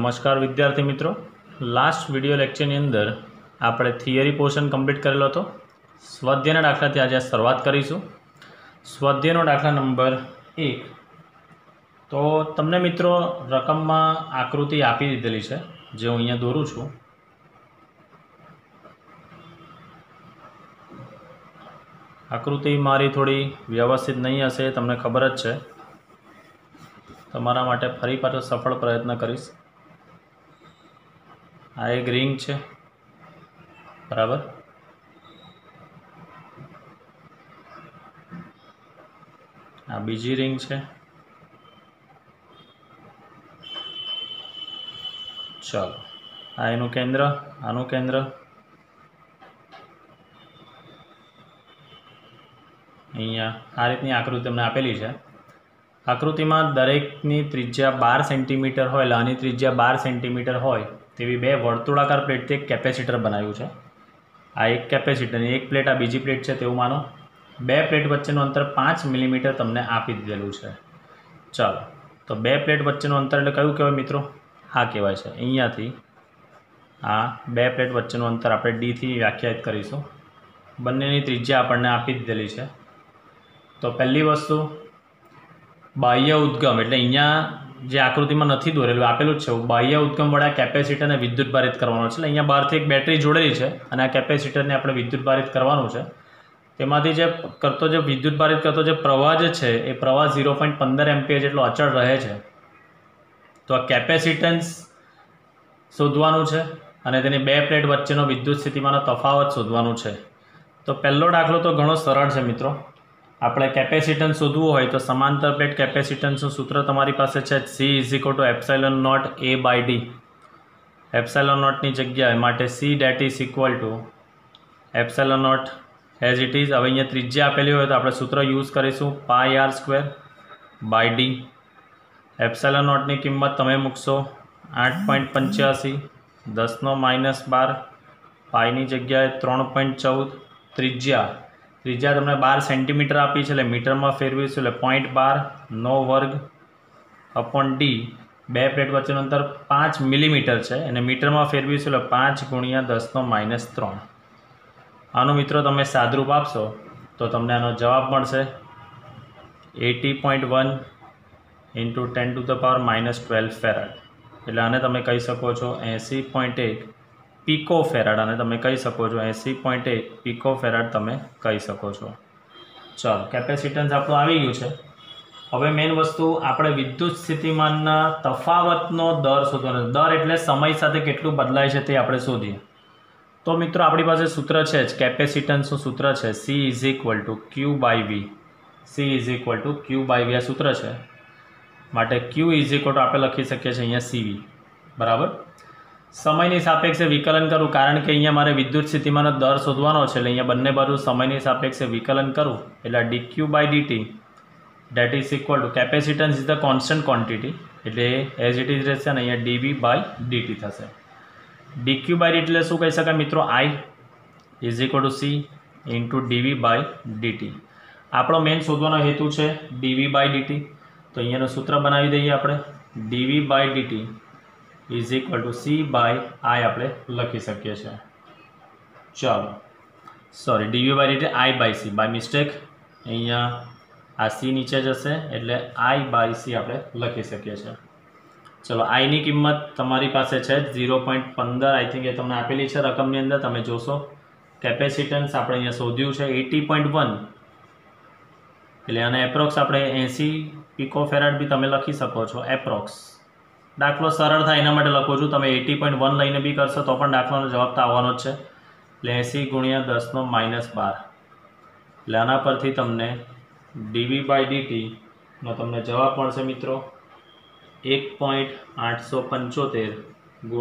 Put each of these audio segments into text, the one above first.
नमस्कार विद्यार्थी मित्रों, लास्ट विडियो लेक्चर अंदर આપણે થિયરી પોર્શન કમ્પ્લીટ કરેલો હતો। સ્વાધ્યાયના દાખલાથી આજે શરૂઆત કરીશું। સ્વાધ્યાયનો દાખલા નંબર 1 તો તમને મિત્રો રકમમાં આકૃતિ આપી દીધેલી છે, જે હું અહીંયા દોરું છું। આકૃતિ મારી થોડી વ્યવસ્થિત નહીં હશે, તમને ખબર જ છે। તમારા માટે ફરી પાછો સફળ પ્રયત્ન કરીશ। આ એક રિંગ છે, बराबर। आ बीजी रिंग है। चलो आ एनु केंद्र, आनु केंद्र, अहींया आ रीतनी आकृति तमने आपेली है। आकृति में दरेकनी त्रिज्या 12 सेंटीमीटर होय, आनी त्रिज्या 12 सेंटीमीटर होय तेवी बे वर्तुळाकार प्लेटथी एक केपेसिटर बनाव्युं छे। आ एक केपेसिटर, एक प्लेट आ बीजी प्लेट है तेवुं मानो। बे प्लेट वच्चेनुं अंतर 5 मिलीमीटर तमने आपी दीधेलुं छे। चलो तो बे प्लेट वच्चेनुं अंतर एटले कयुं कहेवाय मित्रों? आ कहेवाय छे। अहींयाथी आ बे प्लेट वच्चेनुं अंतर आपणे डी थी व्याख्यायित करीशुं। बंनेनी त्रिज्या आपणने आपी दीधेली छे। तो पहली वस्तु बाह्य उद्गम, एटले अहींया जे आकृति में नहीं दौरेलू आपेलू है, बाह्य उद्गम वाला केपेसिटर ने विद्युत भारित करवानो छे। अहींया बहारथी एक बेटरी जोड़ेली है और आ केपेसिटर ने आपणे विद्युत भारित करवानुं छे। तेमांथी जे करतो जे विद्युत भारित करतो जे प्रवाह जे छे ए प्रवाह 0.15 एम्पियर जेटलो अचल रहे छे। तो आ केपेसिटन्स शोधवानुं छे अने तेनी बे प्लेट वच्चेनो विद्युत स्थितिमांनो तफावत शोधवानुं छे। तो पहेलो दाखलो तो घणो सरळ छे मित्रों। આપણે કેપેસિટન્સ શોધવું હોય તો સમાંતર પ્લેટ કેપેસિટન્સનું સૂત્ર તમારી પાસે છે C = ε0 A/d। ε0 ની જગ્યાએ માટે C that is equal to ε0 as it is। હવે અહીંયા ત્રિજ્યા આપેલી હોય તો આપણે સૂત્ર યુઝ કરીશું πr²/d। ε0 ની કિંમત તમે મૂકશો 8.85 10⁻12 પાઈની જગ્યાએ 3.14। ત્રિજ્યા तमने 12 सेंटीमीटर आपी है, मीटर में फेरवीशुं एटले 0.12 નો વર્ગ अपॉन डी। बे प्लेट वच्चेनुं अंतर 5 मिलीमीटर है अने मीटर में फेरवीशुं एटले 5 × 10⁻³ आनु मित्रों तमे सादरूप आपशो तो तमने आनो जवाब मळशे 80.1 × 10⁻12 फेराड। एटले आने तमे कही शको छो 80.1 पीको फेराड, आने तमे कही शको छो 80.1 पीको फेराड तमे कही शको छो। चलो केपेसिटन्स आपणुं आवी गयुं छे। हवे मेन वस्तु आपणे विद्युत स्थितिमानना तफावतनो दर शोधવાનો। दर एटले समय साथे केटલું बदलाय छे ते आपणे शोधीए। तो मित्रों आपणी पासे सूत्र छे ज, केपेसिटन्सनुं सूत्र छे C = Q/V। C = Q/V आ सूत्र छे। माटे Q = आपणे लखी सकीए छीए अहींया CV, बराबर। समयनी सापेक्षे विकलन करूँ कारण के अहींया मारे विद्युत स्थितिमाननो दर शोधवानो छे, એટલે અહીંયા બંને બાજુ સમયની સાપેક્ષે વિકલન કરું એટલે dq/dt that is equal to capacitance is the constant quantity એટલે as it is રહેશે અને અહીંયા dv/dt થશે। dq/dt એટલે શું કહી શકાય મિત્રો? I is equal to C into dv/dt। આપણો મેન શોધવાનો હેતુ છે dv/dt। તો અહીંયાનું સૂત્ર બનાવી દઈએ આપણે। dv/dt is equal to C/I આપણે લખી શકીએ છીએ। ચાલો sorry dv/dt I/C by mistake અહીંયા આ C નીચે જશે એટલે I/C આપણે લખી શકીએ છીએ। ચલો I ની કિંમત તમારી પાસે છે 0.15 આઈ થિંક એ તમને આપેલી છે રકમની અંદર, તમે જોશો। કેપેસિટન્સ આપણે અહીંયા શોધ્યું છે 80.1 એટલે આને એપ્રોક્સ આપણે 80 પીકોફેરાડ બી તમે લખી શકો છો એપ્રોક્સ। दाखलो सरल था एना माटे लखो छूँ। तमे 80.1 लईने बी करशो तो पण दाखलानो जवाब तो आववानो ज छे। એટલે 80 × 10⁻12 એટલે આના પરથી તમને dv/dt નો તમને જવાબ મળશે મિત્રો 1.875 ×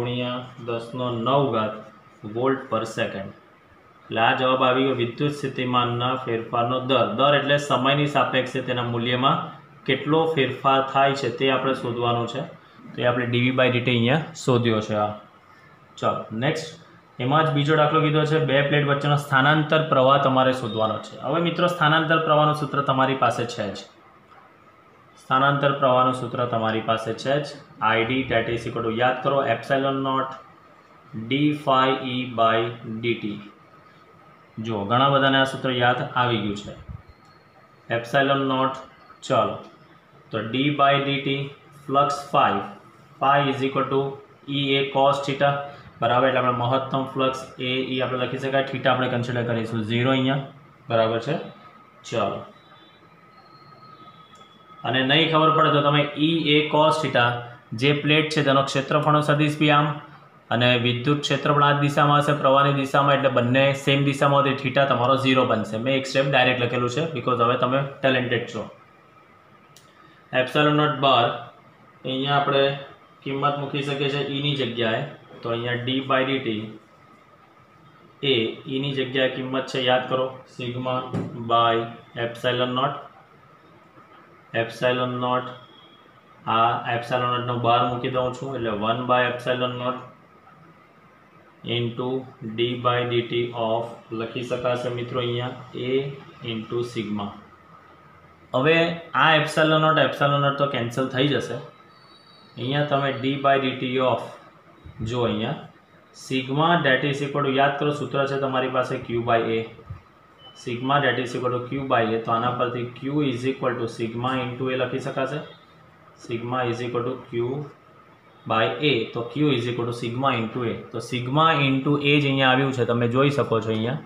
10⁹ વોલ્ટ પર સેકન્ડ। એટલે આ જવાબ આવી ગયો વિદ્યુત સ્થિતિમાનના ફેરફારનો दर। दर એટલે સમયની સાપેક્ષે તેના મૂલ્યમાં કેટલો ફેરફાર થાય છે તે આપણે શોધવાનું છે। तो ये आपणे dv/dt अहींया शोध्यो छे। चलो नेक्स्ट एमां ज बीजो दाखलो कीधो छे, बे प्लेट वच्चेनो स्थानांतर प्रवाह तमारे शोधवानो छे। हवे मित्रों स्थानांतर प्रवाहनुं सूत्र तमारी पासे छे ज। સ્થાનાંતર પ્રવાહનું સૂત્ર તમારી પાસે છે જ, ID that is equal to, યાદ કરો, epsilon naught D phi E by DT. જો ઘણા બધાને આ સૂત્ર યાદ આવી ગયું છે. એપ્સાઇલોન નોટ, ચાલો તો D by DT flux phi is equal to E A cos theta, બરાબર. એટલે આપણે મહત્તમ ફ્લક્સ એ ઈ આપણે લખી શકાય, થીટા આપણે કન્સિડર કરીશું 0 અહીંયા, બરાબર છે. ચાલો, અને નહીં ખબર પડે તો તમે ઈ એ કોસ થીટા, જે પ્લેટ છે તેનો ક્ષેત્રફળનો સદિશ બી આમ, અને વિદ્યુત ક્ષેત્ર પણ આ દિશામાં હશે, પ્રવાહની દિશામાં, એટલે બંને સેમ દિશામાં હોય, થીટા તમારો 0 બનશે. મેં એક સ્ટેપ ડાયરેક્ટ લખેલું છે બિકોઝ હવે તમે ટેલેન્ટેડ છો. એપ્સિલોન નોટ બાર અહીંયા આપણે કિંમત મૂકી શકીએ છીએ ઈની જગ્યાએ, તો અહીંયા ડી બાય ડીટી એ ઈની જગ્યાએ કિંમત છે, યાદ કરો, sigma by epsilon naught. Epsilon naught, આ એપ્સિલોન નોટનો બાર મૂકી દઉં છું, એટલે 1 by epsilon naught into D by DT of, લખી શકાશે મિત્રો અહીંયા એ ઇન્ટુ સિગ્મા. હવે આ એપ્સિલોન નોટ તો કેન્સલ થઈ જશે. અહીંયા તમે ડી બાય ડીટી ઓફ, જો અહીંયા sigma that is equal to, યાદ કરો સૂત્ર છે તમારી પાસે q by A, sigma that is equal to q by A, તો આના પરથી q is equal to sigma into A લખી શકાશે. Sigma is equal to q by A, તો q is equal to sigma into A, તો sigma into એ જ અહીંયા આવ્યું છે, તમે જોઈ શકો છો અહીંયા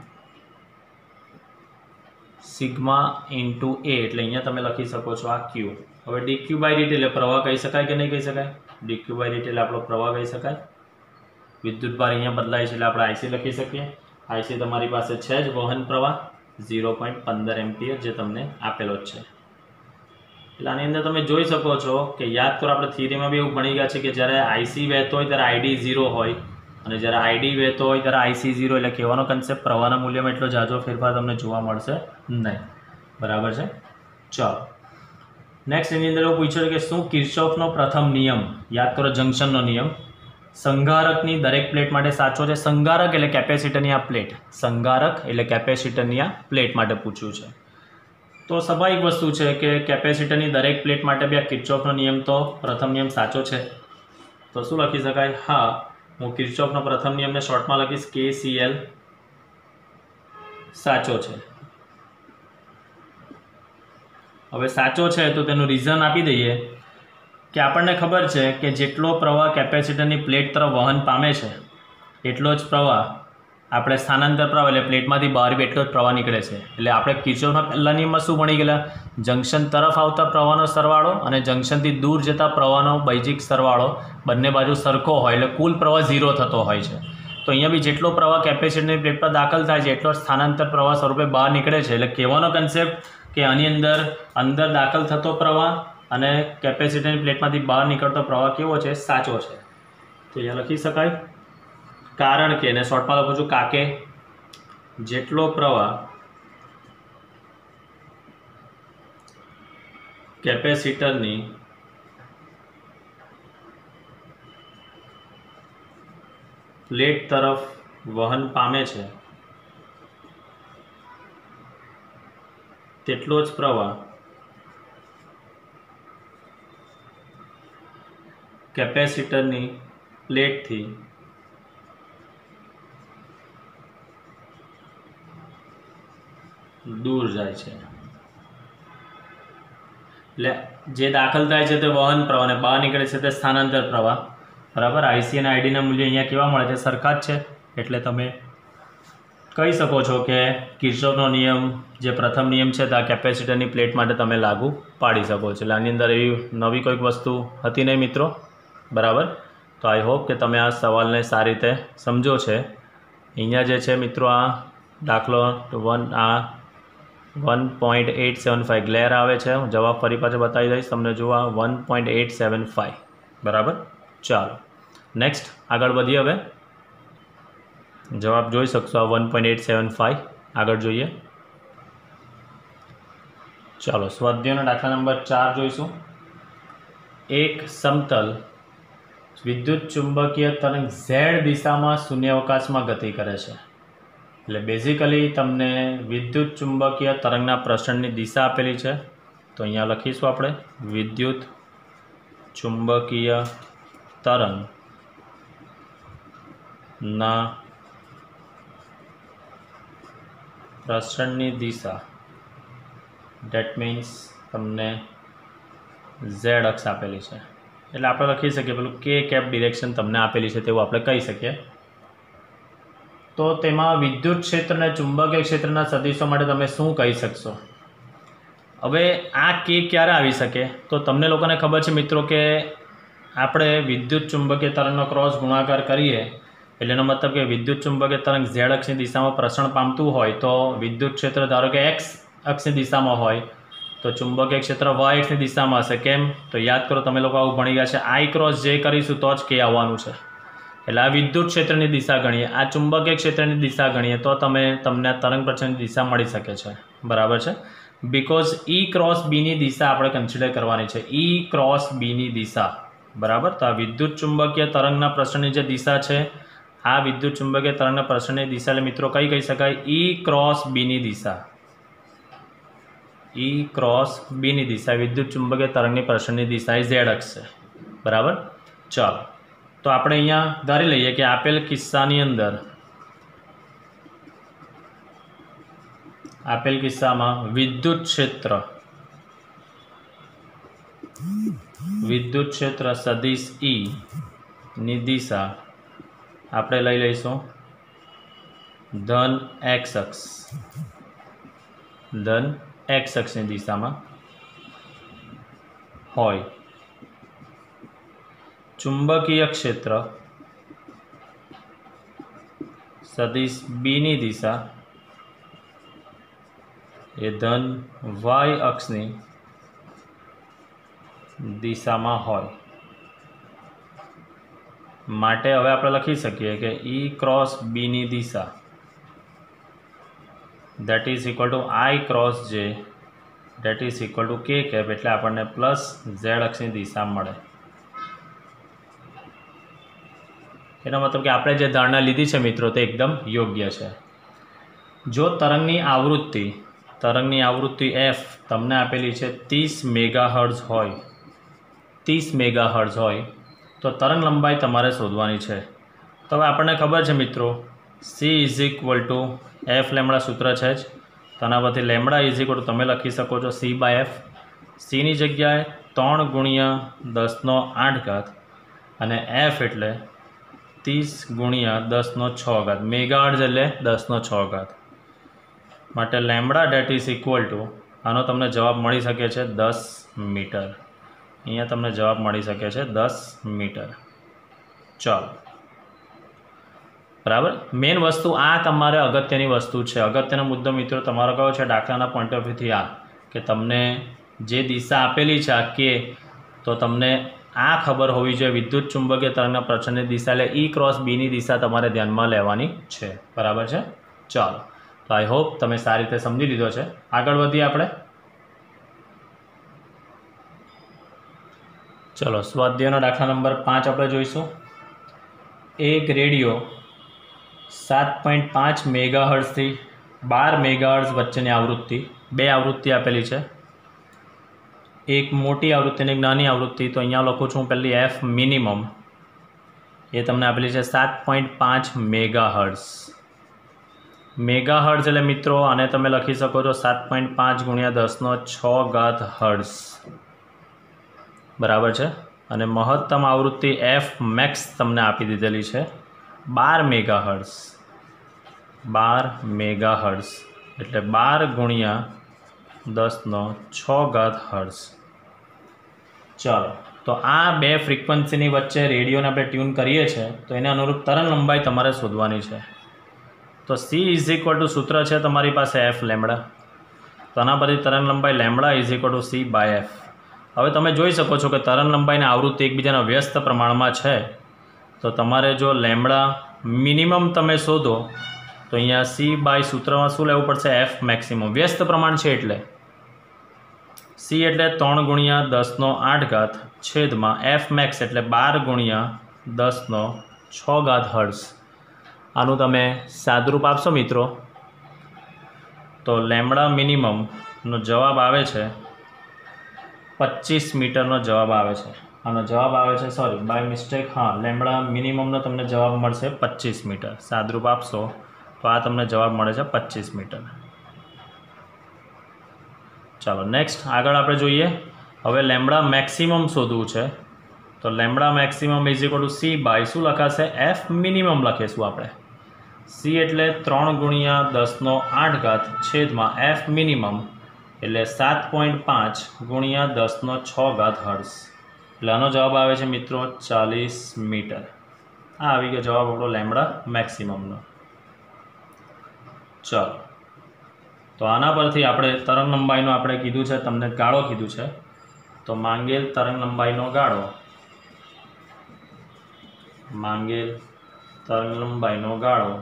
સિગ્મા ઇન્ટુ એ, એટલે અહીંયા તમે લખી શકો છો આ ક્યુ. હવે ડી ક્યુ બાય ડીટી એટલે પ્રવાહ કહી શકાય કે નહીં કહી શકાય? ડી ક્યુ બાય ડીટી એટલે આપણો પ્રવાહ કહી શકાય. વિદ્યુતભાર અહીંયા બદલાય છે એટલે આપણે આઈસી લખી શકીએ. આઈસી તમારી પાસે છે જ, વહન પ્રવાહ 0.15 એમ્પિયર જે તમને આપેલો જ છે. એટલે આની અંદર તમે જોઈ શકો છો કે, યાદ કરો, આપણે થિયરીમાં બી એવું ભણી ગયા છે કે જ્યારે આઈસી વહેતો હોય ત્યારે આઈડી 0 હોય, અને જ્યારે આઈડી વહેતો હોય ત્યારે આઈસી 0. એટલે કહેવાનો કન્સેપ્ટ પ્રવાહના મૂલ્યમાં એટલો ઝાઝો ફેરફાર તમને જોવા મળશે નહીં, બરાબર છે. ચાલો નેક્સ્ટ એની અંદર એવું પૂછ્યું કે શું કિર્ચોફનો પ્રથમ નિયમ, યાદ કરો જંક્શનનો નિયમ, સંગારકની દરેક પ્લેટ માટે સાચો છે? સંગારક એટલે કેપેસિટરની આ પ્લેટ, સંગારક એટલે કેપેસિટરની આ પ્લેટ માટે પૂછ્યું છે. તો સ્વાભાવિક વસ્તુ છે કે કેપેસિટરની દરેક પ્લેટ માટે બી આ કિર્ચોફનો નિયમ તો પ્રથમ નિયમ સાચો છે. તો શું લખી શકાય? હા, હું કિર્ચોફનો પ્રથમ નિયમને શોર્ટમાં લખીશ KCL સાચો છે. હવે સાચો છે તો તેનું રીઝન આપી દઈએ કે આપણને ખબર છે કે જેટલો પ્રવાહ કેપેસિટરની પ્લેટ તરફ વહન પામે છે એટલો જ પ્રવાહ આપણે સ્થાનાંતર પ્રવાહ એટલે પ્લેટમાંથી બહાર બી એટલો જ પ્રવાહ નીકળે છે. એટલે આપણે કિર્ચોફના પહેલા નિયમમાં શું ભણી ગયેલા? જંક્શન તરફ આવતા પ્રવાહનો સરવાળો અને જંક્શનથી દૂર જતા પ્રવાહનો બૈજિક સરવાળો બંને બાજુ સરખો હોય એટલે કુલ પ્રવાહ 0 થતો હોય છે. તો અહીંયા બી જેટલો પ્રવાહ કેપેસિટરની પ્લેટ પર દાખલ થાય છે એટલો સ્થાનાંતર પ્રવાહ સ્વરૂપે બહાર નીકળે છે. એટલે કહેવાનો કન્સેપ્ટ કે આની અંદર દાખલ થતો પ્રવાહ અને કેપેસિટરની પ્લેટમાંથી બહાર નીકળતો પ્રવાહ કેવો છે? સાચો છે. તો અહીંયા લખી શકાય, કારણ કે, એને શોર્ટમાં લખું છું કાકે, જેટલો પ્રવાહ કેપેસિટરની પ્લેટ તરફ વહન પામે છે તેટલો જ પ્રવાહ કેપેસિટરની પ્લેટથી દૂર જાય છે. એટલે જે દાખલ થાય છે તે વહન પ્રવાહ અને બહાર નીકળે છે તે સ્થાનાંતર પ્રવાહ, બરાબર. આઈસી અને આઈડીના મૂલ્ય અહીંયા કેવા મળે છે? સરખા જ છે. એટલે તમે કહી શકો છો કે કિર્ચોફનો નિયમ જે પ્રથમ નિયમ છે તે આ કેપેસિટરની પ્લેટ માટે તમે લાગુ પાડી શકો છો. એટલે આની અંદર એવી નવી કોઈક વસ્તુ હતી નહીં મિત્રો, બરાબર. તો આઈ હોપ કે તમે આ સવાલને સારી રીતે સમજો છે. અહીંયા જે છે મિત્રો આ દાખલો 1.875 ગ્લેર આવે છે. હું જવાબ ફરી પાછો બતાવી દઈશ તમને. જુઓ 1.875, બરાબર. ચાલો નેક્સ્ટ આગળ વધીએ. હવે જવાબ જોઈ શકશો આ 1.875. આગળ જોઈએ. ચાલો સ્વાધ્યાયનો દાખલા નંબર 4 જોઈશું. એક સમતલ વિદ્યુત ચુંબકીય તરંગ z દિશામાં શૂન્યાવકાશમાં ગતિ કરે છે. એટલે બેઝિકલી તમને વિદ્યુત ચુંબકીય તરંગના પ્રસરણની દિશા આપેલી છે तो अहींया लखीशुं आपणे विद्युत चुंबकीय तरंगना प्रसरणनी दिशा डेट मीन्स तमने Z अक्ष आपेली है एटले आपणे लखी सकीए पेलुं के कैप डिरेक्शन तमने आपेली है तेवुं आपणे कही सकीए। तो तेमां विद्युत क्षेत्र ने चुंबकीय क्षेत्रना सदिशो माटे तमे शुं कही शकशो? हवे आ के क्यारे आवी शके? तो तमने लोकोने खबर छे मित्रों के आपणे विद्युत चुंबकीय तरंगनो क्रॉस गुणाकार करीए एटले एनो मतलब के विद्युत चुंबकीय तरंग Z अक्षनी दिशामां प्रसरण पामतुं होय तो विद्युत क्षेत्र धारो के X अक्षनी दिशामां होय तो चुंबकीय क्षेत्र Y अक्षनी दिशामां हशे। केम? तो याद करो तमे लोको आवुं भणी गया छे I क्रॉस J करीशुं तो ज के आववानुं छे एटले आ विद्युत क्षेत्रनी दिशा गणीए आ चुंबकीय क्षेत्रनी दिशा गणीए तो तमने तरंग प्रसरणनी दिशा मळी शके छे। बराबर छे। बिकॉज E क्रॉस B नी दिशा आपणे कन्सिडर करवानी छे। E क्रॉस B नी दिशा बराबर। तो आ विद्युत चुंबकीय तरंगना प्रसरणनी जे दिशा छे आ विद्युत चुंबकीय तरंगना प्रसरणनी दिशा एटले मित्रों कई कही शकाय? E क्रॉस B नी दिशा। E क्रॉस B नी दिशा विद्युत चुंबकीय तरंगनी प्रसरणनी दिशा ए Z अक्ष छे। बराबर। चलो तो आपणे अहींया धारी लईए कि आपेल किस्सानी अंदर आपेल किस्सामां विद्युत क्षेत्र सदिश E नी दिशा आपणे लई लईशुं धन X अक्षनी दिशामां होय। चुंबकीय क्षेत्र सदिश B नी दिशा ए धन Y अक्षनी दिशामां होय। माटे हवे आपणे लखी सकीए कि E cross B knee Disha that is equal to I cross J that is equal to K cap एटले आपणने प्लस Z अक्षनी दिशा मळे। एनो मतलब कि आपणे जे धारणा लीधी छे मित्रों ते एकदम योग्य छे। जो तरंगनी आवृत्ति F तमने आपेली छे 30 मेगाहर्ट्ज होय 30 मेगाहर्ट्ज होय तो तरंग लंबाई तमारे शोधवानी छे। तो हवे आपणे खबर छे मित्रों C is equal to F lambda सूत्र है ज तो आना परथी लेमड़ा इज इक्वल टू तमे लखी सको छो C/F। C नी जग्याए 3 गुणिया 10⁸ अने F एटले 30 गुणिया 10⁶ मेगाहर्ट्ज एटले 10⁶ माटे lambda that is equal to आनो तमने जवाब मळी शके छे 10 मीटर। अहींया तमने जवाब मळी शके छे 10 मीटर। चलो बराबर। मेन वस्तु आ तमारे अगत्यनी वस्तु है। अगत्यनो मुद्दो मित्रों तमारो कयो छे दाखलाना पॉइंट ऑफ व्यू थी आ कि तमने जे दिशा आपेली छे आ के तो तमने आ खबर होवी जोईए विद्युत चुंबकीय तरंगना प्रसरणनी दिशा एटले E क्रॉस B नी दिशा तमारे ध्यानमां लेवानी छे। बराबर छे। चलो तो आई होप तमे सारी रीते समजी लीधो छे। आगळ वधीए आपणे। चलो स्वाध्यायनो दाखला नंबर 5 आपणे जोईशुं। एक रेडियो 7.5 मेगाहर्ट्ज थी 12 मेगाहर्ट्ज वच्चेनी आवृत्ति बे आवृत्ति आपेली छे। एक मोटी आवृत्ति ने एक नानी आवृत्ति तो अहींया लखुं छुं पहली F मिनिमम ये तमने आपेली छे 7.5 मेगाहर्ट्ज। मेगाहर्ट्ज एटले मित्रों आने तमे लखी सको छो 7.5 गुणिया 10⁶ हर्ट्ज। बराबर छे। अने महत्तम आवृत्ति F मैक्स तमने आपी दीधेली छे 12 मेगाहर्ट्ज। 12 मेगाहर्ट्ज एटले 12 गुणिया 10⁶ हर्ट्ज। चलो तो आ बे फ्रीक्वन्सी वच्चे रेडियो ने आपणे ट्यून करीए छे तो एने अनुरूप तरंग लंबाई तमारे शोधवानी छे। तो C इज इक्वल टू सूत्र है तमारी पासे F लेमड़ा तो आना परथी तरंग लंबाई lambda is equal to C/F। हवे तमे जोई शको छो कि तरंग लंबाई ने आवृत्ति एकबीजाना व्यस्त प्रमाणमां छे तो तमारे जो लेमड़ा मिनिमम तमे शोधो तो अहींया C/ सूत्रमां शुं लेवुं पड़शे F मैक्सिमम व्यस्त प्रमाण छे एटले C एटले 3 गुणिया 10⁸ छेदमां F मैक्स एटले 12 गुणिया 10⁶ हर्ट्ज। आनुं तमे सादरूप आपशो मित्रों तो लेमड़ा मिनिमम नो जवाब आवे छे 25 મીટરનો જવાબ આવે છે। આનો જવાબ આવે છે, સોરી બાય મિસ્ટેક, હા લેમ્બડા મિનિમમનો તમને જવાબ મળશે 25 મીટર। સાદરૂપ આપશો તો આ તમને જવાબ મળે છે 25 મીટર। ચાલો નેક્સ્ટ આગળ આપણે જોઈએ। હવે લેમ્બડા મેક્સિમમ શોધવું છે, તો lambda maximum is equal to C by શું લખાશે, એફ મિનિમમ લખીશું આપણે। સી એટલે 3 ગુણ્યા 10⁸ છેદમાં એફ મિનિમમ એટલે 7.5 ગુણ્યા 10⁶ હર્ટ્ઝ, એટલે આનો જવાબ આવે છે મિત્રો 40 મીટર। આ આવી ગયો જવાબ આપણો લેમ્બડા મેક્સિમમનો। ચાલો તો આના પરથી આપણે તરંગ લંબાઈનો આપણે કીધું છે, તમને ગાળો કીધું છે, તો માંગેલ તરંગ લંબાઈનો ગાળો, માંગેલ તરંગ લંબાઈનો ગાળો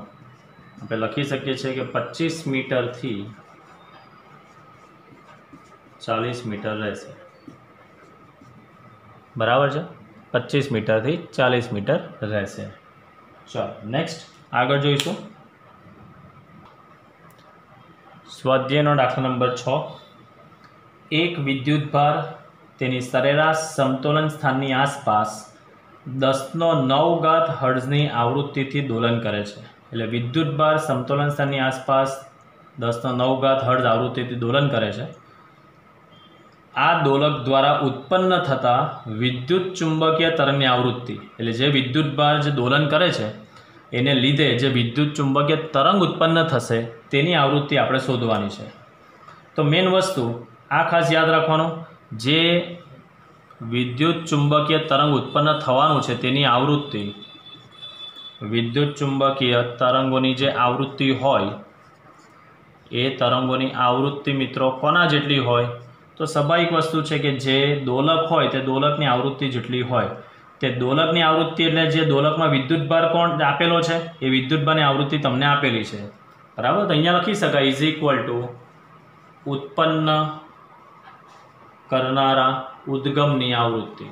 આપણે લખી શકીએ છીએ કે 25 મીટરથી 40 મીટર રહેશે, બરાબર છે, 25 મીટરથી 40 મીટર રહેશે। ચાલો નેક્સ્ટ આગળ જોઈશું। સ્વાધ્યાયનો દાખલા નંબર 6। એક વિદ્યુતભાર તેની સરેરાશ સમતોલન સ્થાનની આસપાસ 10⁹ હર્ટ્ઝની આવૃત્તિથી દોલન કરે છે। એટલે વિદ્યુતભાર સમતોલન સ્થાનની આસપાસ 10⁹ હર્ટ્ઝ આવૃત્તિથી દોલન કરે છે। આ દોલક દ્વારા ઉત્પન્ન થતા વિદ્યુત ચુંબકીય તરંગની આવૃત્તિ, એટલે જે વિદ્યુતભાર જે દોલન કરે છે એને લીધે જે વિદ્યુત ચુંબકીય તરંગ ઉત્પન્ન થશે તેની આવૃત્તિ આપણે શોધવાની છે। તો મેઇન વસ્તુ આ ખાસ યાદ રાખવાનું, જે વિદ્યુત ચુંબકીય તરંગ ઉત્પન્ન થવાનું છે તેની આવૃત્તિ, વિદ્યુત ચુંબકીય તરંગોની જે આવૃત્તિ હોય એ તરંગોની આવૃત્તિ મિત્રો કોના જેટલી હોય, તો સ્વાભાવિક વસ્તુ છે કે જે દોલક હોય તે દોલકની આવૃત્તિ જેટલી હોય। તે દોલકની આવૃત્તિ એટલે જે દોલકમાં વિદ્યુતભાર કોણ આપેલો છે એ વિદ્યુતભારની આવૃત્તિ તમને આપેલી છે, બરાબર। તો અહીંયા લખી શકાય ઇઝ ઇક્વલ ટુ ઉત્પન્ન કરનારા ઉદ્ગમની આવૃત્તિ।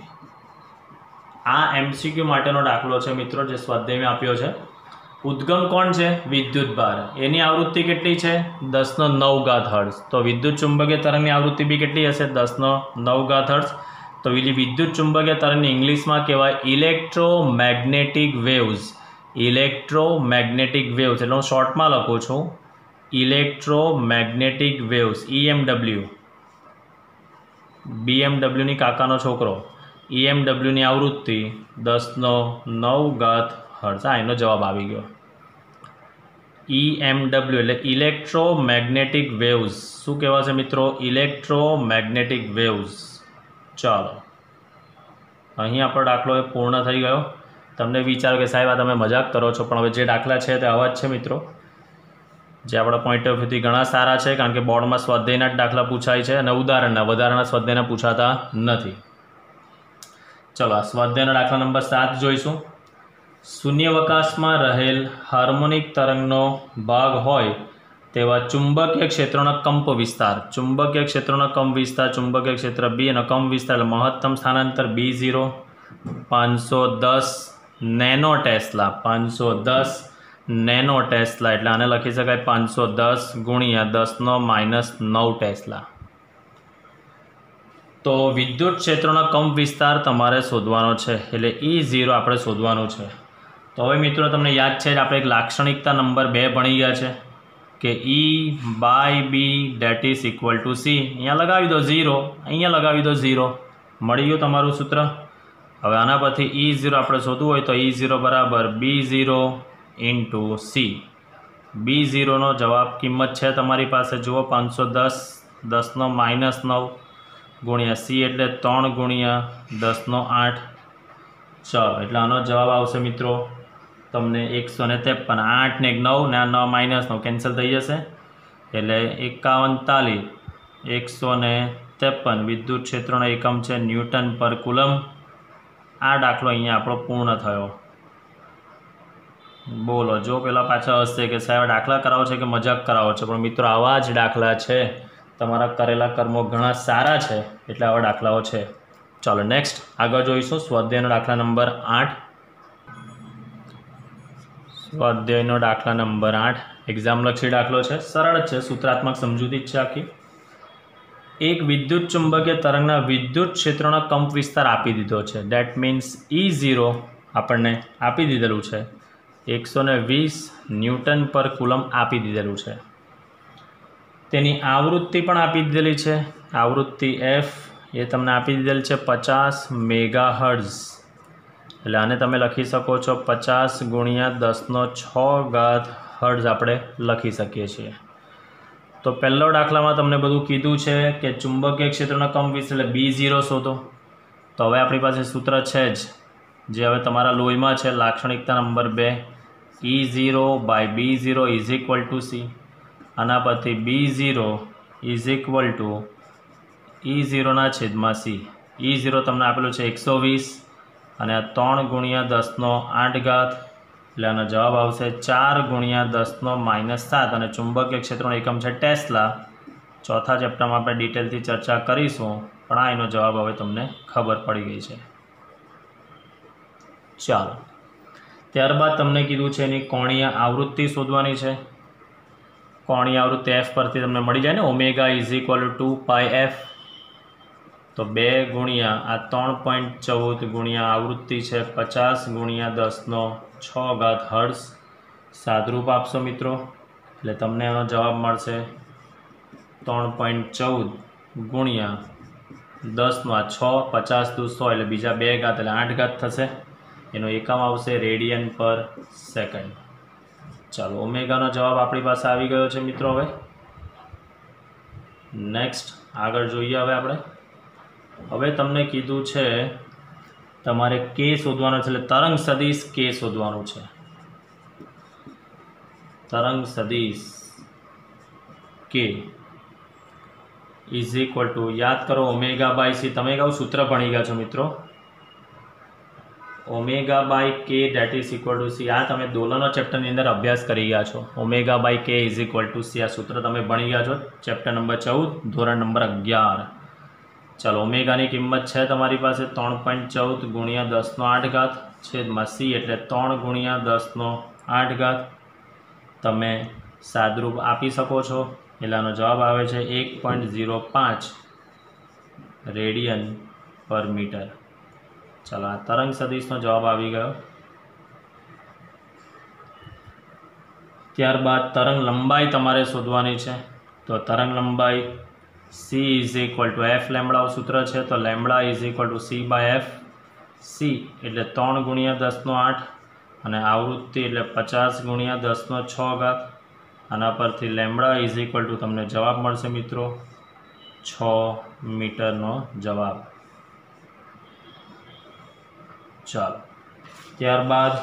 આ એમસીક્યુ માટેનો દાખલો છે મિત્રો, જે સ્વાધ્યાયમાં આપ્યો છે। ઉદ્ગમ કોણ છે, વિદ્યુતભાર, એની આવૃત્તિ કેટલી છે 10⁹ હર્ટ્ઝ, તો વિદ્યુત ચુંબકીય તરંગની આવૃત્તિ બી કેટલી હશે 10⁹ હર્ટ્ઝ। તો વિદ્યુત ચુંબકીય તરંગને ઇંગ્લિશમાં કહેવાય ઇલેક્ટ્રોમેગ્નેટિક વેવ્સ। ઇલેક્ટ્રોમેગ્નેટિક વેવ્સ એટલે હું શોર્ટમાં લખું છું ઇલેક્ટ્રોમેગ્નેટિક વેવ્સ, EMW, BMW કાકાનો છોકરો, EMWની આવૃત્તિ 10⁹ હર્ટ્ઝ। આ એનો જવાબ આવી ગયો। EMW એટલે ઇલેક્ટ્રોમેગ્નેટિક વેવ્સ, શું કહેવાશે મિત્રો, ઇલેક્ટ્રોમેગ્નેટિક વેવ્સ। ચાલો અહીં આપણો દાખલો પૂર્ણ થઈ ગયો। તમને વિચારો કે સાહેબ આ તમે મજાક કરો છો, પણ હવે જે દાખલા છે તે આવા જ છે મિત્રો, જે આપણા પોઈન્ટ ઓફ વ્યૂથી ઘણા સારા છે, કારણ કે બોર્ડમાં સ્વાધ્યાયના જ દાખલા પૂછાય છે અને વધારાના સ્વાધ્યાયના પૂછાતા નથી। ચલો આ સ્વાધ્યાયનો દાખલા નંબર 7 જોઈશું। શૂન્યાવકાશમાં રહેલ હાર્મોનિક તરંગનો ભાગ હોય તેવા ચુંબકીય ક્ષેત્રોનો કંપ વિસ્તાર, ચુંબકીય ક્ષેત્રોનો કંપ વિસ્તાર, ચુંબકીય ક્ષેત્ર B અને કંપ વિસ્તાર એટલે મહત્તમ સ્થાનાંતર B0 510 nano tesla, 510 nano tesla, એટલે આને લખી શકાય 510 ગુણ્યા 10⁻⁹ ટેસ્લા। તો વિદ્યુત ક્ષેત્રનો કંપ વિસ્તાર તમારે શોધવાનો છે, એટલે E0 આપણે શોધવાનું છે। તો હવે મિત્રો તમને યાદ છે આપણે એક લાક્ષણિકતા નંબર 2 ભણી ગયા છે કે E/B date is equal two C, અહીંયા લગાવી દો 0, અહીંયા લગાવી દો 0, મળી ગયું તમારું સૂત્ર। હવે આના પરથી E0 આપણે શોધવું હોય તો E0 બરાબર B0 ઇન્ટુ C। B0નો જવાબ કિંમત છે તમારી પાસે, જુઓ 510 10⁻⁹ ગુણ્યા C એટલે 3 ગુણ્યા 10⁸। ચાલો એટલે આનો જવાબ આવશે મિત્રો તમને 153। 8 ને 9 ને 9 - 9 કેન્સલ થઈ જશે એટલે 51 153 વિદ્યુત ક્ષેત્રનો એકમ છે ન્યૂટન પર કુલમ। આ દાખલો અહીંયા આપણો પૂર્ણ થયો। બોલો જો પેલા પાછા હશે કે સાહેબ દાખલા કરાવો છે કે મજાક કરાવો છો, પણ મિત્રો આવા જ દાખલા છે, તમારા કરેલા કર્મો ઘણા સારા છે એટલે આવા દાખલાઓ છે। ચાલો નેક્સ્ટ આગળ જોઈશું સ્વાધ્યાયનો દાખલા નંબર 8। સ્વાધ્યાયનો દાખલા નંબર 8 એક્ઝામલક્ષી દાખલો છે, સરળ જ છે, સૂત્રાત્મક સમજૂતી જ છે આખી। एक विद्युत चुंबकीय तरंगना विद्युत क्षेत्रનો કંપ વિસ્તાર આપી દીધો છે. ડેટ મીન્સ E0 આપણને આપી દીધેલું છે 120 ન્યૂટન પર કુલમ આપી દીધેલું છે. તેની આવૃત્તિ પણ આપી દીધેલી છે. આવૃત્તિ F એ તમને આપી દીધેલ છે 50 મેગાહર્ટ્ઝ. એટલે આને તમે લખી શકો છો 50 ગુણ્યા 10⁶ હર્ટ્ઝ આપણે લખી શકીએ છીએ. તો પહેલો દાખલામાં તમને બધું કીધું છે કે ચુંબકીય ક્ષેત્રનો કંપ વિસ્તાર એટલે B0 શોધો. તો હવે આપણી પાસે સૂત્ર છે જ જે હવે તમારા લોહીમાં છે. લાક્ષણિકતા નંબર 2 E0/B0 = C. આના પરથી B0 = E0/C. E0 તમને આપેલું છે 120 અને આ 3 ગુણ્યા 10⁸ એટલે આનો જવાબ આવશે 4 ગુણ્યા 10⁻⁷ અને ચુંબકીય ક્ષેત્રનો એકમ છે ટેસ્લા. ચોથા ચેપ્ટરમાં આપણે ડિટેલથી ચર્ચા કરીશું, પણ આ એનો જવાબ હવે તમને ખબર પડી ગઈ છે. ચાલો, ત્યારબાદ તમને કીધું છે એની કોણીય આવૃત્તિ શોધવાની છે. કોણીય આવૃત્તિ F પરથી તમને મળી જાય ને, ω = 2πf. તો 2 ગુણ્યા આ 3.14 ગુણ્યા આવૃત્તિ છે 50 ગુણ્યા 10⁶ હર્ટ્ઝ. સાદરૂપ આપશો મિત્રો એટલે તમને એનો જવાબ મળશે 3.14 ગુણ્યા 10⁻6 50 દુ 100 એટલે બીજા 2 ઘાત એટલે 8 ઘાત થશે. એનો એકમ આવશે રેડિયન પર સેકન્ડ. ચાલો, ઓમેગાનો જવાબ આપણી પાસે આવી ગયો છે મિત્રો. હવે નેક્સ્ટ આગળ જોઈએ. હવે તમને કીધું છે તમારે કે શોધવાનો છે, એટલે તરંગ સદિશ કે શોધવાનું છે. તરંગ સદિશ કે = યાદ કરો ω/c. તમે કહું સૂત્ર ભણી ગયા છો મિત્રો. ω/k = c. આ તમે દોલનો ચેપ્ટરની અંદર અભ્યાસ કરી ગયા છો. ω/k = c. આ સૂત્ર તમે ભણી ગયા છો ચેપ્ટર નંબર 14 ધોરણ નંબર 11. ચાલો, ઓમેગાની કિંમત છે તમારી પાસે 3.14 ગુણ્યા 10⁸ C એટલે 3 ગુણ્યા 10⁸. તમે સાદરૂપ આપી શકો છો એટલે આનો જવાબ આવે છે 1.05 રેડિયન પર મીટર. ચાલો, આ તરંગ સદિશનો જવાબ આવી ગયો. ત્યારબાદ તરંગ લંબાઈ તમારે શોધવાની છે. તો તરંગ લંબાઈ C = f લેમ્બડા સૂત્ર છે. તો લેમ્બડા = c/f. C એટલે 3 ગુણ્યા 10⁸ અને આવૃત્તિ એટલે 50 ગુણ્યા 10⁶. આના પરથી લેમ્બડા = તમને જવાબ મળશે મિત્રો 6 મીટરનો જવાબ. ચાલો, ત્યારબાદ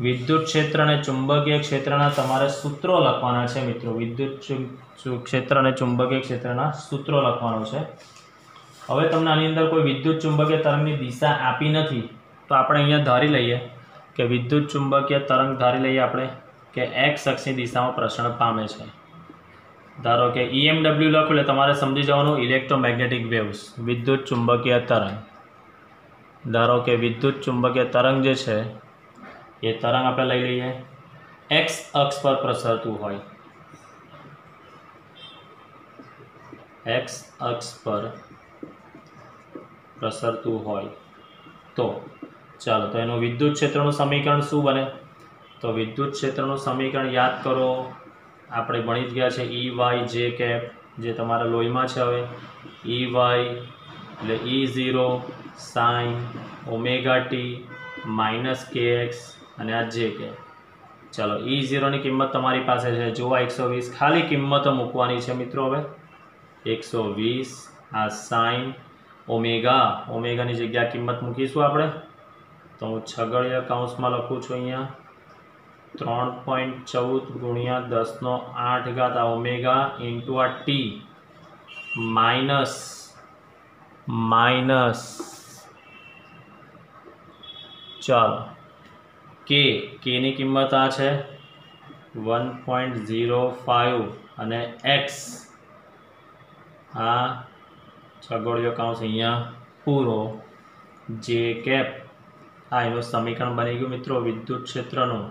વિદ્યુત ક્ષેત્ર અને ચુંબકીય ક્ષેત્રના તમારે સૂત્રો લખવાના છે મિત્રો. વિદ્યુત ક્ષેત્ર અને ચુંબકીય ક્ષેત્રના સૂત્રો લખવાનું છે. હવે તમને આની અંદર કોઈ વિદ્યુત ચુંબકીય તરંગની દિશા આપી નથી, તો આપણે અહીંયા ધારી લઈએ કે વિદ્યુત ચુંબકીય તરંગ ધારી લઈએ આપણે કે x અક્ષની દિશામાં પ્રસરણ પામે છે. ધારો કે EMW લખો એટલે તમારે સમજી જવાનું ઇલેક્ટ્રોમેગ્નેટિક વેવ્સ, વિદ્યુત ચુંબકીય તરંગ. ધારો કે વિદ્યુત ચુંબકીય તરંગ જે છે એ તરંગ આપણે લઈ લઈએ x અક્ષ પર પ્રસરતું હોય. x અક્ષ પર પ્રસરતું હોય તો ચાલો, તો એનું વિદ્યુત ક્ષેત્રનું સમીકરણ શું બને? તો વિદ્યુત ક્ષેત્રનું સમીકરણ યાદ કરો, આપણે ભણી જ ગયા છે EY J જે તમારા લોહીમાં છે. હવે EY એટલે E0 sin ωt - kx અને આ JK. ચાલો, E0ની કિંમત તમારી પાસે છે જો 120. ખાલી કિંમતો મૂકવાની છે મિત્રો. હવે 120 આ sin ઓમેગાની જગ્યા કિંમત મૂકીશું આપણે. તો હું છગડીયા કૌંસમાં લખું છું અહીંયા 3.14 ગુણ્યા 10⁸ આ ઓમેગા ઇન્ટુ આ t માઇનસ ચાલો કેની કિંમત આ છે 1.05 અને x આ છગડીયો કૌંસ અહીંયા પૂરો જે કેપ. આ એનું સમીકરણ બની ગયું મિત્રો વિદ્યુત ક્ષેત્રનું.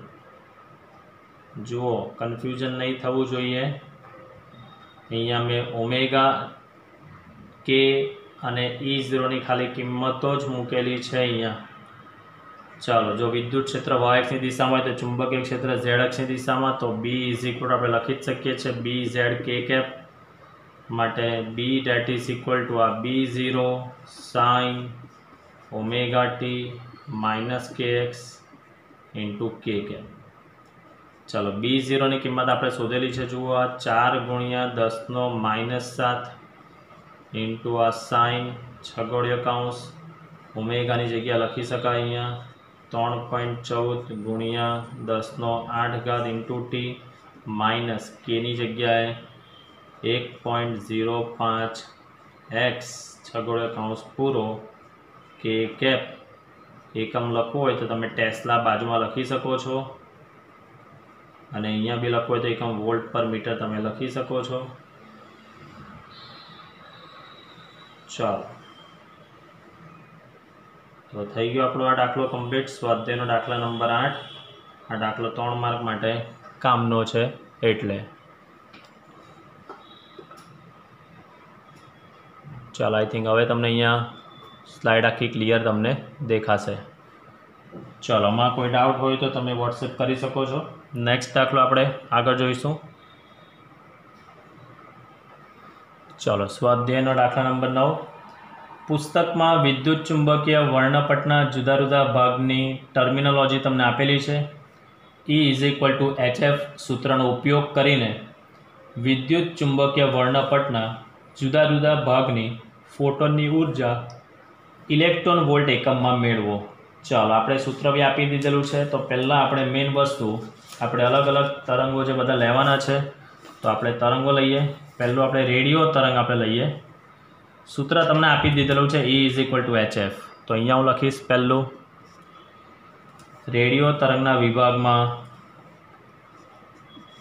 જુઓ, કન્ફ્યુઝન નહીં થવું જોઈએ. અહીંયા મેં ઓમેગા के અને E0 ખાલી કિંમતો જ મૂકેલી છે અહીંયા। ચાલો, જો વિદ્યુત ક્ષેત્ર y અક્ષની દિશામાં હોય તો ચુંબકીય ક્ષેત્ર z અક્ષની દિશામાં, તો B = આપણે લખી જ શકીએ છીએ BZ k કેપ માટે B that is equal to આ B0 sin ωt minus kx into k cap. ચાલો, B0 ની કિંમત આપણે શોધેલી છે, જુઓ આ 4 × 10⁻⁷ ઇન્ટુ આ સાઇન છગોડીય કૌંસ ઓમેગાની જગ્યા લખી શકાય અહીંયા 3.14 × 10⁸ ઇન્ટુ ટી માઇનસ કેની જગ્યાએ 1.05 x છગોડીય કૌંસ પૂરો કે કેપ। એકમ લખવું હોય તો તમે ટેસ્લા બાજુમાં લખી શકો છો અને અહીંયા બી લખવું હોય તો એકમ વોલ્ટ પર મીટર તમે લખી શકો છો। ચાલો, તો થઈ ગયો આપણો આ દાખલો કમ્પ્લીટ। સ્વાધ્યાયનો દાખલા નંબર 8। આ દાખલો 3 માર્ક માટે કામનો છે એટલે। ચાલો, આઈ થિંક હવે તમને અહીંયા સ્લાઇડ આખી ક્લિયર તમને દેખાશે। ચાલો, આમાં કોઈ ડાઉટ હોય તો તમે વોટ્સએપ કરી શકો છો। નેક્સ્ટ દાખલો આપણે આગળ જોઈશું। ચાલો, સ્વાધ્યાયનો દાખલા નંબર 9। પુસ્તકમાં વિદ્યુત ચુંબકીય વર્ણપટના જુદા જુદા ભાગની ટર્મિનોલોજી તમને આપેલી છે। E = HF સૂત્રનો ઉપયોગ કરીને વિદ્યુત ચુંબકીય વર્ણપટના જુદા જુદા ભાગની ફોટોનની ઉર્જા ઇલેક્ટ્રોન વોલ્ટ એકમમાં મેળવો। ચાલો, આપણે સૂત્ર બી આપી દીધેલું છે, તો પહેલાં આપણે મેઇન વસ્તુ આપણે અલગ અલગ તરંગો જે બધા લેવાના છે, તો આપણે તરંગો લઈએ। પહેલું આપણે રેડિયો તરંગ આપણે લઈએ। સૂત્ર તમને આપી દીધેલું છે E = HF, તો અહીંયા હું લખીશ પહેલું રેડિયો તરંગના વિભાગમાં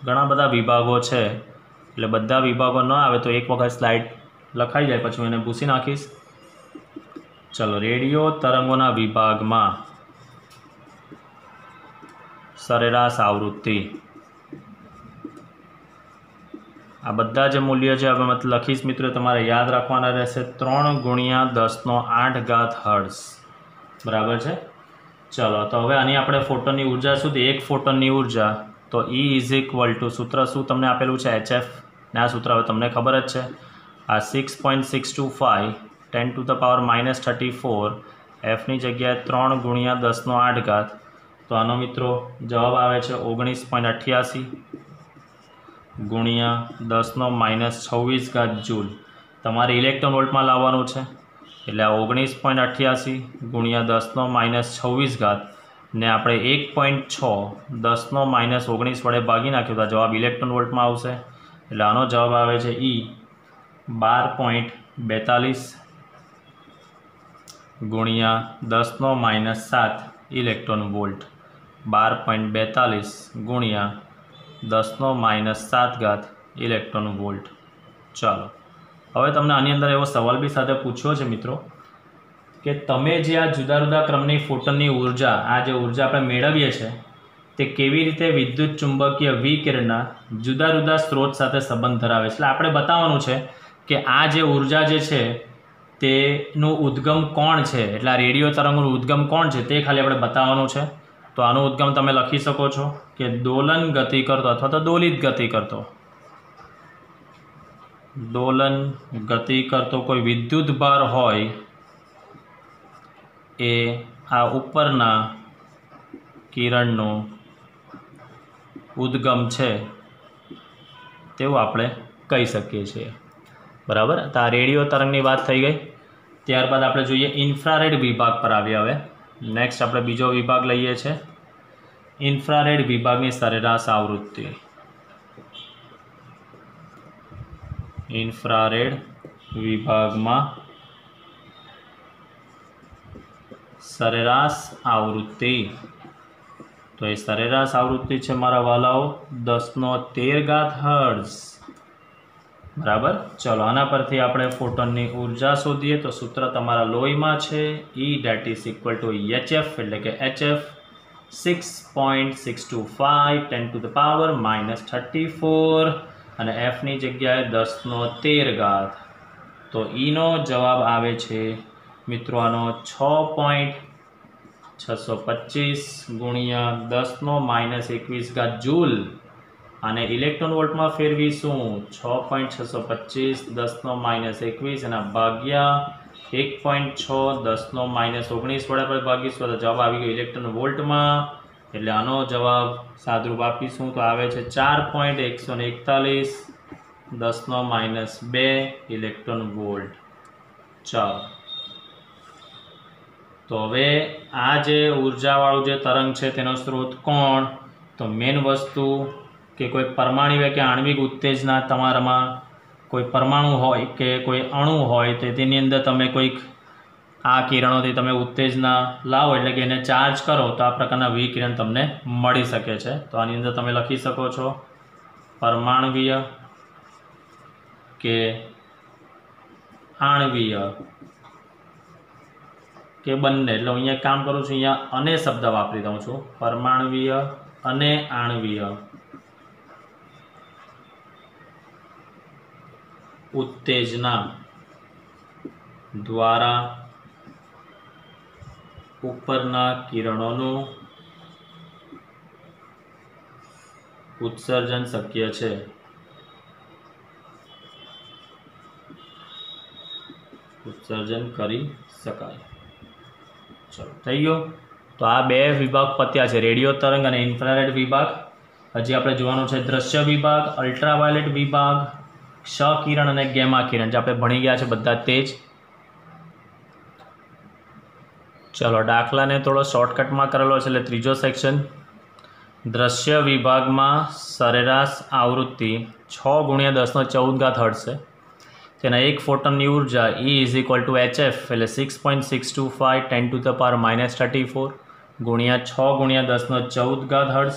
ઘણા બધા વિભાગો છે, એટલે બધા વિભાગો ન આવે તો એક વખત સ્લાઇડ લખાઈ જાય પછી હું એને ભૂસી નાખીશ। ચલો, રેડિયો તરંગોના વિભાગમાં સરેરાશ આવૃત્તિ, આ બધા જે મૂલ્ય છે હવે મત લખીશ મિત્રો, તમારે યાદ રાખવાના રહેશે 3 × 10⁸ હર્ટ્ઝ, બરાબર છે। ચલો, તો હવે આની આપણે ફોટોનની ઉર્જા સુધી, એક ફોટોનની ઉર્જા તો E = સૂત્ર શું તમને આપેલું છે HF, ને આ સૂત્ર હવે તમને ખબર જ છે, આ 6.625 10⁻−34 Fની જગ્યાએ 3 × 10⁸, તો આનો મિત્રો જવાબ આવે છે 19.88 × 10⁻26 જૂલ। તમારે ઇલેક્ટ્રોન વોલ્ટમાં લાવવાનું છે, એટલે આ 19.88 × 10⁻26 ને આપણે 1.6 10⁻19 વડે ભાગી નાખ્યું તો જવાબ ઇલેક્ટ્રોન વોલ્ટમાં આવશે, એટલે આનો જવાબ આવે છે E 12.42 × 10⁻7 electron volt. 12.42 × 10⁻7 electron volt. ચાલો, હવે તમને આની અંદર એવો સવાલ બી સાથે પૂછ્યો છે મિત્રો કે તમે જે આ જુદા જુદા ક્રમની ફોટોનની ઉર્જા, આ જે ઉર્જા આપણે મેળવીએ છીએ તે કેવી રીતે વિદ્યુત ચુંબકીય વિકિરણના જુદા જુદા સ્ત્રોત સાથે સંબંધ ધરાવે છે। એટલે આપણે બતાવવાનું છે કે આ જે ઉર્જા જે છે તેનું ઉદ્ગમ કોણ છે, એટલે આ રેડિયો તરંગનું ઉદ્ગમ કોણ છે તે ખાલી આપણે બતાવવાનું છે। તો આનો ઉદ્ગમ તમે લખી શકો છો કે દોલન ગતિ કરતો અથવા તો દોલિત ગતિ કરતો, દોલન ગતિ કરતો કોઈ વિદ્યુત ભાર હોય એ આ ઉપરના કિરણનો ઉદ્ગમ છે તેવું આપણે કહી શકીએ છીએ, બરાબર। તો આ રેડિયો તરંગની વાત થઈ ગઈ। ત્યારબાદ આપણે જોઈએ ઇન્ફ્રારેડ વિભાગ પર આવીએ। હવે નેક્સ્ટ આપણે બીજો વિભાગ લઈએ છીએ, ઇન્ફ્રારેડ વિભાગની સરેરાશ આવૃત્તિ। ઇન્ફ્રારેડ વિભાગમાં સરેરાશ આવૃત્તિ, તો એ સરેરાશ આવૃત્તિ છે મારા વાલાઓ 10⁻13 હર્ટ્ઝ, બરાબર। ચલો, આના પરથી આપણે ફોટોનની ઉર્જા શોધીએ તો સૂત્ર તમારા લોહીમાં છે E = HF, એટલે કે HF 6.625 10⁻−34 અને Fની જગ્યાએ 10⁻13, तो ईनो जवाब आवे छे मित्रों आनो 6.625 गुणिया 10⁻21 जूल અને ઇલેક્ટ્રોન વોલ્ટમાં ફેરવીશું 6.625 10⁻21 એના ભાગ્યા 1.6 10⁻19 વડે આપણે ભાગીશું તો જવાબ આવી ગયો ઇલેક્ટ્રોન વોલ્ટમાં એટલે આનો જવાબ સાદુરૂપ આપીશું તો આવે છે 4.141 10⁻2 ઇલેક્ટ્રોન વોલ્ટ। ચાલો तो हवे आ जे ऊर्जावाळुं जे तरंग छे तेनो स्रोत कोण तो मेन वस्तु के कोई परमाणु के आणविक उत्तेजना तमारामां कोई परमाणु होय के कोई अणु होय तो तेनी अंदर तमे कोई आ किरणोथी तमे उत्तेजना लावो एटले के एने चार्ज करो तो आ प्रकारना विकिरण तमने मळी शके छे। तो आनी अंदर तमे लखी शको छो परमाणवीय के आणवीय के बंने એટલે હું અહીંયા કામ કરું છું અહીંયા અને શબ્દ વાપરી દઉં છું પરમાણવીય અને આણવીય उत्तेजना द्वारा उपरना किरणों उत्सर्जन शक्य है। उत्सर्जन करी शकाय। चलो थई गयो। तो आ बे विभाग पत्या है रेडियो तरंग और इन्फ्रारेड विभाग। हजी आपणे जोवानुं छे दृश्य विभाग अल्ट्रावायोलेट विभाग क्ष किरण और गेमा किरण जो आपणे भणी गया है बधा तेज। चलो दाखला ने थोड़ो शॉर्टकट में करेलो है त्रीजो सेक्शन। दृश्य विभाग में सरेराश आवृत्ति 6×10⁻14 हर्ट्ज है। तेना एक फोटोन की ऊर्जा E = HF एटले 6.625 10⁻34 गुणिया 6×10⁻14 हर्ट्ज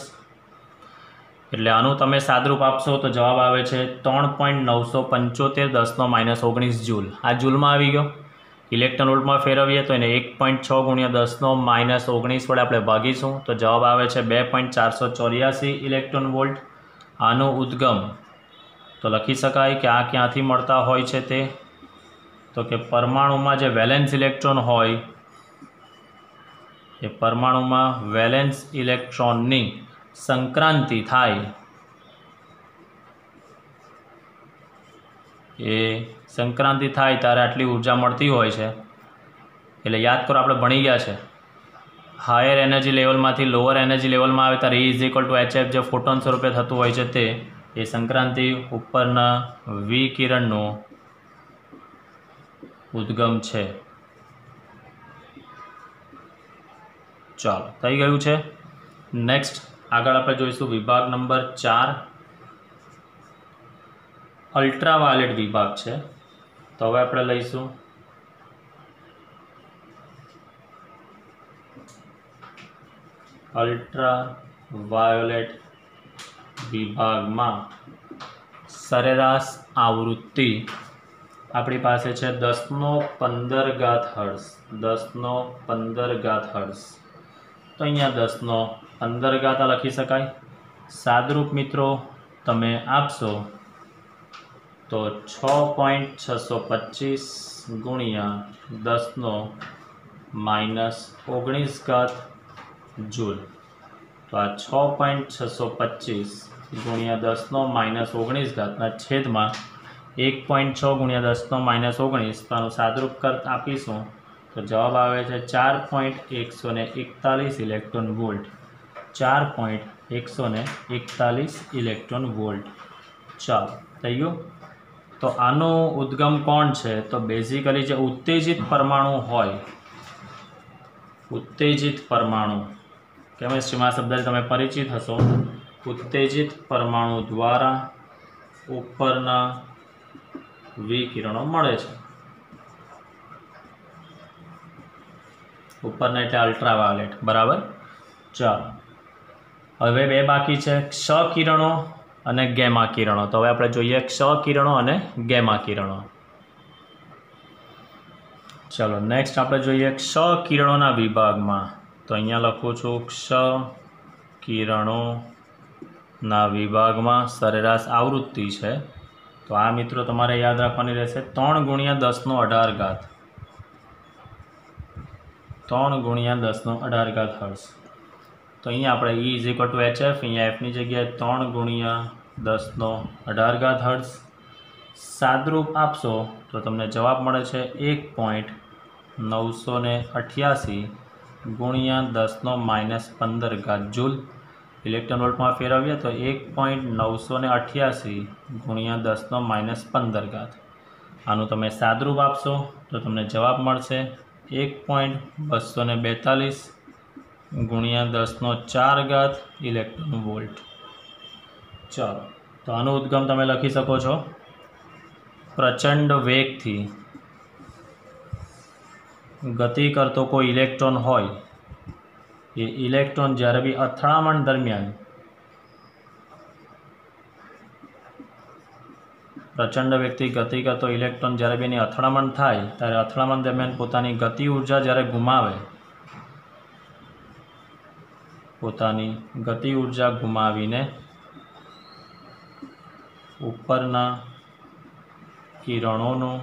एटले आनु तमे सादरूप आपशो तो जवाब आवे छे 3.975 10⁻19 जूल। आ जूल में आवी गयो। इलेक्ट्रॉन वोल्ट में फेरवीए तो 1.6×10⁻19 वडे आपणे भागीशुं तो जवाब आवे छे 2.484 इलेक्ट्रॉन वोल्ट। आनो उद्गम तो लखी शकाय कि आ क्यांथी मळता होय छे ते तो कि परमाणु में जे वेलेन्स इलेक्ट्रॉन होय ए परमाणु में वेलेन्स इलेक्ट्रॉननी संक्रांति थाय ए संक्रांति थाय त्यारे आटली ऊर्जा मळती होय छे। एटले याद करो आपणे भणी गया छे हायर एनर्जी लेवल मांथी लोअर एनर्जी लेवल में आवे त्यारे E = HF जे फोटोन स्वरूपे थतुं होय छे ते ए संक्रांति उपरना विकिरणनो उद्गम छे। चलो थई गयुं छे। नेक्स्ट आगळ आपणे जोईशुं विभाग नंबर 4 अल्ट्रावायोलेट विभाग छे। तो हवे आपणे लईशुं अल्ट्रावायोलेट विभाग में सरेराश आवृत्ति अपनी पासे छे 10⁻15 हर्ट्ज 10⁻15 हर्ट्ज। तो अहींया 10⁻15 लखी शकाय। सादरूप मित्रों तमे आपशो तो 6.625 गुणिया 10⁻19 जूल। तो आ 6.625 गुणिया 10⁻19 छेद में 1.6 गुणिया 10⁻19 तो सादरूप कर आपीशुं तो जवाब आवे छे 4.141 इलेक्ट्रॉन वोल्ट। 4.141 electron volt. चलो थई गयुं। तो आनो उद्गम कोण छे तो बेसिकली जो उत्तेजित परमाणु होय उत्तेजित परमाणु केमिस्ट्री में शब्द तमे परिचित हशो उत्तेजित परमाणु द्वारा उपरना विकिरणों मळे छे। उपरना एटले अल्ट्रावायोलेट बराबर। चलो हवे बे बाकी छे क्ष किरणों अने गेमा किरणों। तो हवे आपणे जोईए क्ष किरणों अने गेमा किरणों। चलो नेक्स्ट आपणे जोईए क्ष किरणोना विभाग में। तो अहींया लखुं छुं क्ष किरणोना विभाग में सरेराश आवृत्ति है तो आ मित्रों तमारे याद रखवानी रहेशे 3 गुणिया 10 નો 18 घात 3 गुणिया 10 નો 18 घात हर्ट्ज। तो अहीं आपणे E is equal to H F, अहीं एफ नी जग्याए 3 गुणिया 10 નો 18 घात हर्ट्ज सादरूप आपशो तो तमने जवाब मळे छे 1.988 गुणिया 10 નો -15 घात जूल। इलेक्ट्रॉन वोल्ट में फेरवीए तो 1.988 गुणिया 10 નો -15 घात। आनु तमे सादरूप आपशो तो तमने जवाब मळशे 1.242 गुणिया 10 નો 4 घात इलेक्ट्रॉन वोल्ट। चलो तो आनु उद्गम तमे लखी सको छो, प्रचंड वेग थी गति करतो कोई इलेक्ट्रॉन होय, ये इलेक्ट्रॉन ज्यारे भी અથડામણ दरमियान प्रचंड वेगथी गति करतो इलेक्ट्रॉन ज्यारे भी અથડામણ थाय त्यारे અથડામણ दरमियान पोतानी गति ऊर्जा ज्यारे गुमावे, पोतानी गति ऊर्जा गुमावीने उपरना किरणों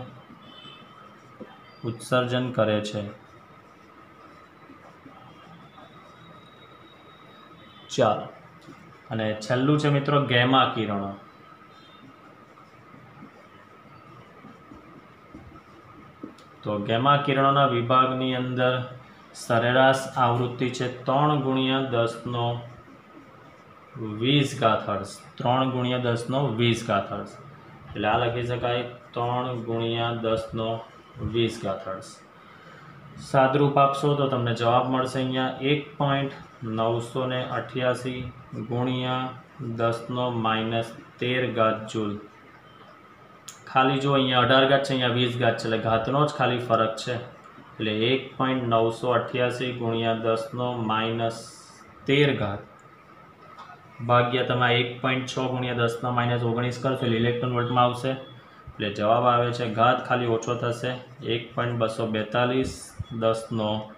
उत्सर्जन करे छे। चलो अने छेल्लुं छे मित्रों गेमा किरणों। तो गेमा किरणोना विभागनी अंदर सरेराश आवृत्ति है 3 गुणिया 10 નો 20 घात हर्ट्ज। 3 गुणिया 10 નો 20 घात हर्ट्ज એટલે આ લખી શકાય 3 ગુણ્યા 10 નો 20 घात हर्ट्ज। सादरूप आपशो तो तमने जवाब मळशे अहींया 1.988 गुणिया 10 નો -13 घात जूल। खाली जो अहींया 18 घात छे, अहींया 20 घात छे, એટલે घातनो ज खाली फरक छे, એટલે 1.988 गुणिया 10 નો -13 घात भाग्या तमे 1.6 गुणिया 10 નો -19 करशो એટલે इलेक्ट्रॉन वोल्ट में आवशे, એટલે जवाब आवे छे घात खाली ओछो थशे 1.242 10 નો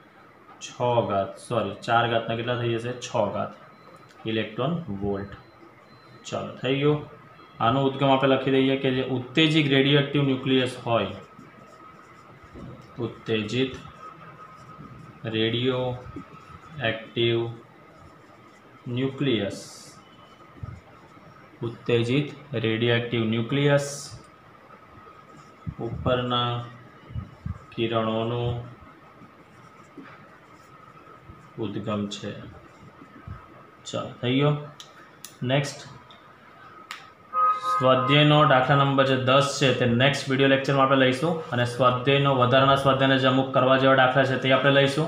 6 घात, सॉरी 4 घातना केटला थई जशे 6 घात इलेक्ट्रॉन वोल्ट। चलो थई गयुं। आनो उद्गम आपणे लखी दईए कि जे उत्तेजित रेडियो एक्टिव न्यूक्लियस होय, उत्तेजित रेडियो एक्टिव न्यूक्लियस, उत्तेजित रेडियो एक्टिव न्यूक्लियस उपरना किरणों उद्गम है। चलो थई गयो। नेक्स्ट स्वाध्यायनो दाखला नंबर 10 है ते नेक्स्ट विडियो लेक्चर में आपणे लईशुं अने स्वाध्यायनो वधाराना स्वाध्यायने जे अमुक करवा जेवा दाखला है ते आपणे लईशुं।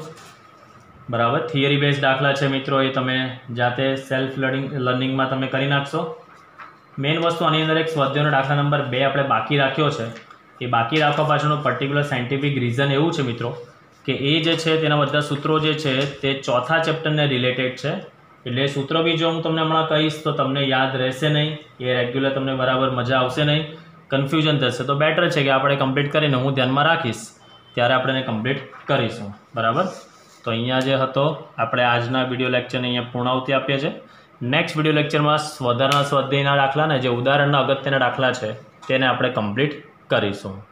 बराबर थियरी बेस्ड दाखला है मित्रों, ये तमे जाते सेल्फ लर्निंग में तमे करी नाखशो। मेन वस्तु आनी अंदर एक स्वाध्यायनो दाखला नंबर 2 आपणे बाकी राख्यो छे। ये बाकी राखवा पाछळनो पर्टिक्युलर साइंटिफिक रीजन एवुं छे मित्रों कि ए जे छे तेना बधा सूत्रों जे छे ते चौथा चेप्टरने रिलेटेड छे, એટલે सूत्रो बी जो हूँ तमने हमणां कहीश तो तमने याद रहेशे नहीं, ये रेग्युलर तमने बराबर मजा आवशे नहीं, कन्फ्यूजन थशे। तो बेटर है कि आपणे कम्प्लीट करीने हूँ ध्यानमां राखीश त्यारे आपणे एने कम्प्लीट करीशुं। बराबर तो अहींया जे हतो आपणे आजना विडियो लेक्चरने अहींया पूर्णाहुति आपीए छे। नेक्स्ट विडियो लेक्चर में વધારાના સ્વાધ્યાયના દાખલા ને જે ઉદાહરણના અગત્યના દાખલા છે તેને આપણે કમ્પ્લીટ કરીશું।